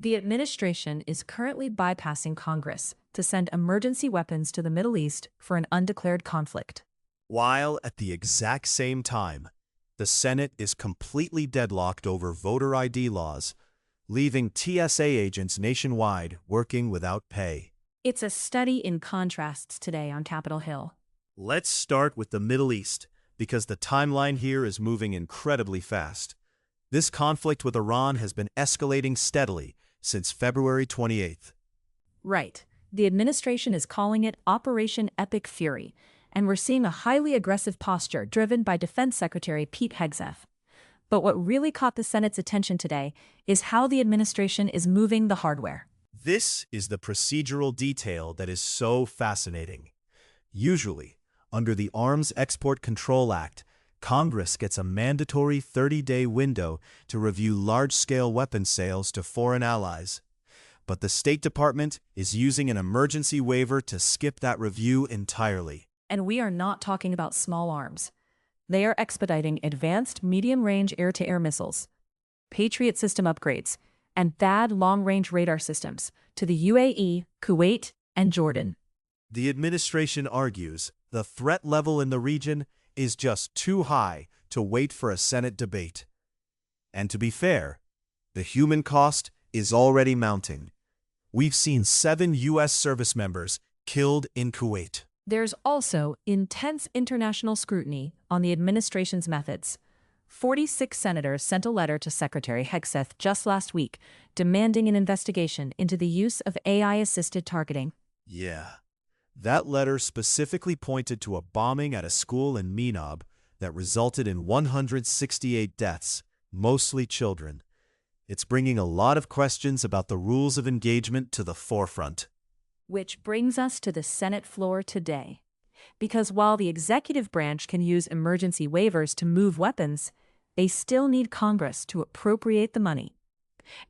The administration is currently bypassing Congress to send emergency weapons to the Middle East for an undeclared conflict. While at the exact same time, the Senate is completely deadlocked over voter ID laws, leaving TSA agents nationwide working without pay. It's a study in contrasts today on Capitol Hill. Let's start with the Middle East, because the timeline here is moving incredibly fast. This conflict with Iran has been escalating steadily since February 28th. Right. The administration is calling it Operation Epic Fury, and we're seeing a highly aggressive posture driven by Defense Secretary Pete Hegseth. But what really caught the Senate's attention today is how the administration is moving the hardware. This is the procedural detail that is so fascinating. Usually, under the Arms Export Control Act, Congress gets a mandatory 30-day window to review large-scale weapons sales to foreign allies. But the State Department is using an emergency waiver to skip that review entirely. And we are not talking about small arms. They are expediting advanced medium-range air-to-air missiles, Patriot system upgrades, and THAAD long-range radar systems to the UAE, Kuwait, and Jordan. The administration argues the threat level in the region is just too high to wait for a Senate debate. And to be fair, the human cost is already mounting. We've seen 7 U.S. service members killed in Kuwait. There's also intense international scrutiny on the administration's methods. 46 senators sent a letter to Secretary Hegseth just last week demanding an investigation into the use of AI-assisted targeting. Yeah. That letter specifically pointed to a bombing at a school in Meenab that resulted in 168 deaths, mostly children. It's bringing a lot of questions about the rules of engagement to the forefront. Which brings us to the Senate floor today. Because while the executive branch can use emergency waivers to move weapons, they still need Congress to appropriate the money.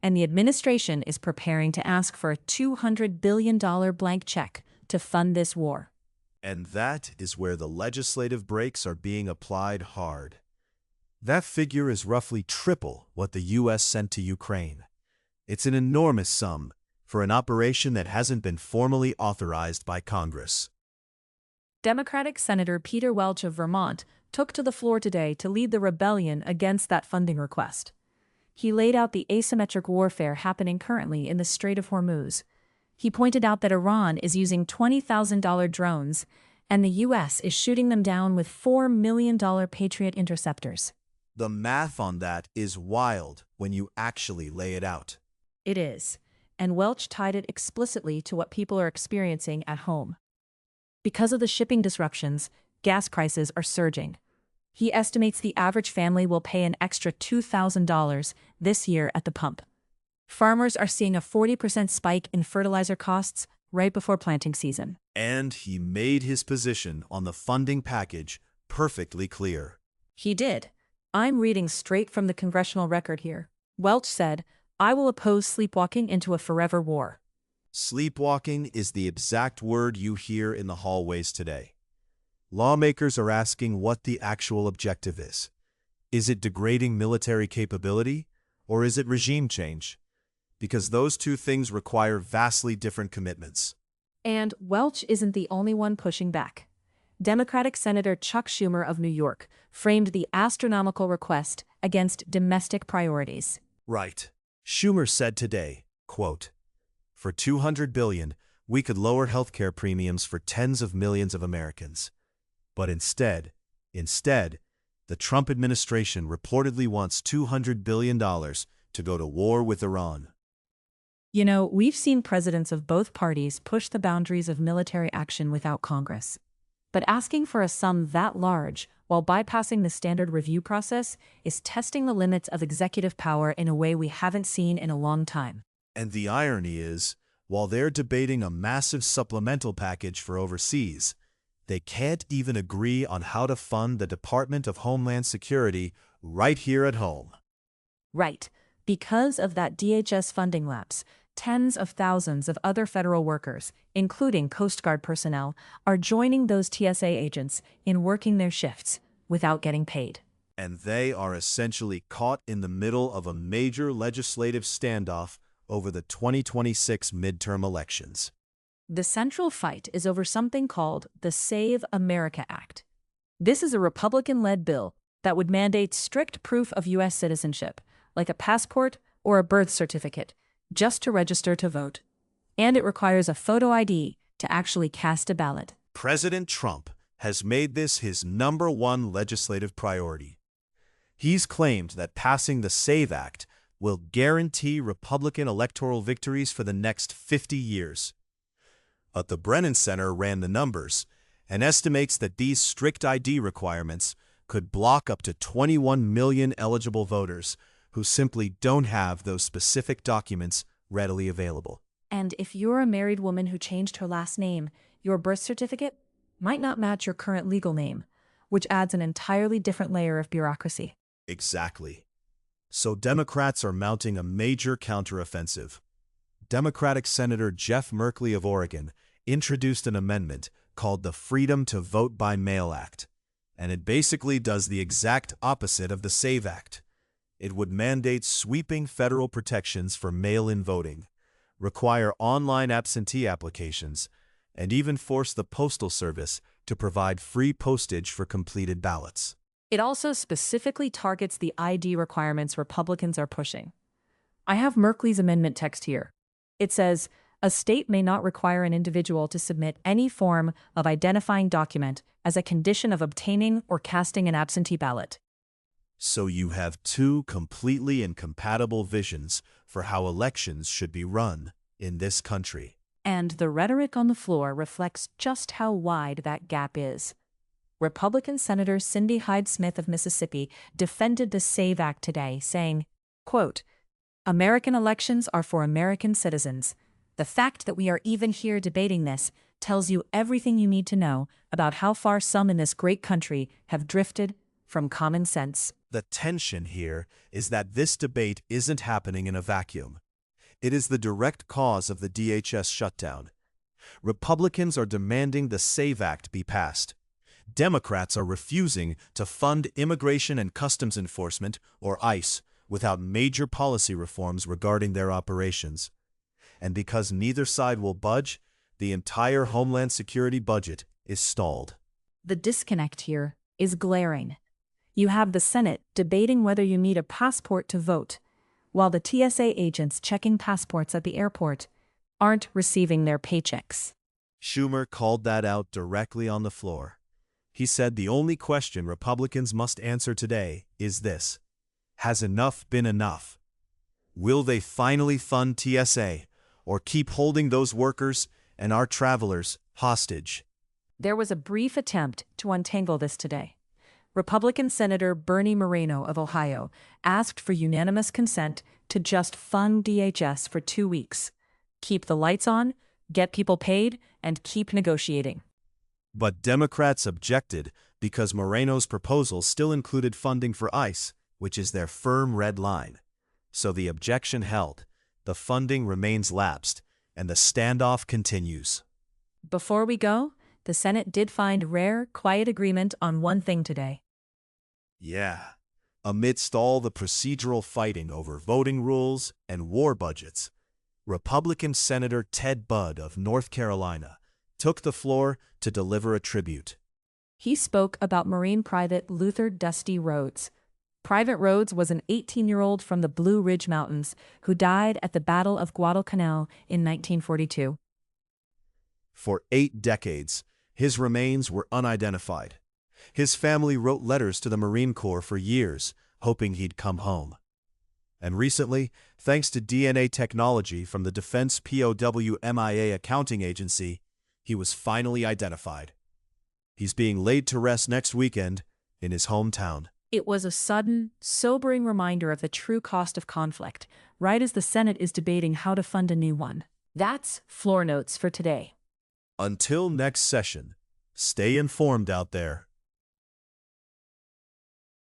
And the administration is preparing to ask for a $200 billion blank check to fund this war. And that is where the legislative brakes are being applied hard. That figure is roughly triple what the U.S. sent to Ukraine. It's an enormous sum for an operation that hasn't been formally authorized by Congress. Democratic Senator Peter Welch of Vermont took to the floor today to lead the rebellion against that funding request. He laid out the asymmetric warfare happening currently in the Strait of Hormuz. He pointed out that Iran is using $20,000 drones, and the U.S. is shooting them down with $4 million Patriot interceptors. The math on that is wild when you actually lay it out. It is, and Welch tied it explicitly to what people are experiencing at home. Because of the shipping disruptions, gas prices are surging. He estimates the average family will pay an extra $2,000 this year at the pump. Farmers are seeing a 40% spike in fertilizer costs right before planting season. And he made his position on the funding package perfectly clear. He did. I'm reading straight from the Congressional Record here. Welch said, "I will oppose sleepwalking into a forever war." Sleepwalking is the exact word you hear in the hallways today. Lawmakers are asking what the actual objective is. Is it degrading military capability, or is it regime change? Because those two things require vastly different commitments. And Welch isn't the only one pushing back. Democratic Senator Chuck Schumer of New York framed the astronomical request against domestic priorities. Right. Schumer said today, quote, "For $200 billion, we could lower healthcare premiums for tens of millions of Americans. But instead, the Trump administration reportedly wants $200 billion to go to war with Iran." You know, we've seen presidents of both parties push the boundaries of military action without Congress. But asking for a sum that large while bypassing the standard review process is testing the limits of executive power in a way we haven't seen in a long time. And the irony is, while they're debating a massive supplemental package for overseas, they can't even agree on how to fund the Department of Homeland Security right here at home. Right. Because of that DHS funding lapse, tens of thousands of other federal workers, including Coast Guard personnel, are joining those TSA agents in working their shifts without getting paid. And they are essentially caught in the middle of a major legislative standoff over the 2026 midterm elections. The central fight is over something called the Save America Act. This is a Republican-led bill that would mandate strict proof of U.S. citizenship, like a passport or a birth certificate, just to register to vote. And it requires a photo ID to actually cast a ballot. President Trump has made this his #1 legislative priority. He's claimed that passing the SAVE Act will guarantee Republican electoral victories for the next 50 years. But the Brennan Center ran the numbers and estimates that these strict ID requirements could block up to 21 million eligible voters who simply don't have those specific documents readily available. And if you're a married woman who changed her last name, your birth certificate might not match your current legal name, which adds an entirely different layer of bureaucracy. Exactly. So Democrats are mounting a major counteroffensive. Democratic Senator Jeff Merkley of Oregon introduced an amendment called the Freedom to Vote by Mail Act, and it basically does the exact opposite of the SAVE Act. It would mandate sweeping federal protections for mail-in voting, require online absentee applications, and even force the Postal Service to provide free postage for completed ballots. It also specifically targets the ID requirements Republicans are pushing. I have Merkley's amendment text here. It says, a state may not require an individual to submit any form of identifying document as a condition of obtaining or casting an absentee ballot. So you have two completely incompatible visions for how elections should be run in this country. And the rhetoric on the floor reflects just how wide that gap is. Republican Senator Cindy Hyde-Smith of Mississippi defended the SAVE Act today, saying, quote, American elections are for American citizens. The fact that we are even here debating this tells you everything you need to know about how far some in this great country have drifted from common sense. The tension here is that this debate isn't happening in a vacuum. It is the direct cause of the DHS shutdown. Republicans are demanding the SAVE Act be passed. Democrats are refusing to fund Immigration and Customs Enforcement, or ICE, without major policy reforms regarding their operations. And because neither side will budge, the entire Homeland Security budget is stalled. The disconnect here is glaring. You have the Senate debating whether you need a passport to vote, while the TSA agents checking passports at the airport aren't receiving their paychecks. Schumer called that out directly on the floor. He said the only question Republicans must answer today is this: has enough been enough? Will they finally fund TSA or keep holding those workers and our travelers hostage? There was a brief attempt to untangle this today. Republican Senator Bernie Moreno of Ohio asked for unanimous consent to just fund DHS for 2 weeks. Keep the lights on, get people paid, and keep negotiating. But Democrats objected because Moreno's proposal still included funding for ICE, which is their firm red line. So the objection held, the funding remains lapsed, and the standoff continues. Before we go, the Senate did find rare, quiet agreement on one thing today. Yeah. Amidst all the procedural fighting over voting rules and war budgets, Republican Senator Ted Budd of North Carolina took the floor to deliver a tribute. He spoke about Marine Private Luther Dusty Rhodes. Private Rhodes was an 18-year-old from the Blue Ridge Mountains who died at the Battle of Guadalcanal in 1942. For 8 decades, his remains were unidentified. His family wrote letters to the Marine Corps for years, hoping he'd come home. And recently, thanks to DNA technology from the Defense POW MIA accounting agency, he was finally identified. He's being laid to rest next weekend in his hometown. It was a sudden, sobering reminder of the true cost of conflict, right as the Senate is debating how to fund a new one. That's Floor Notes for today. Until next session, stay informed out there.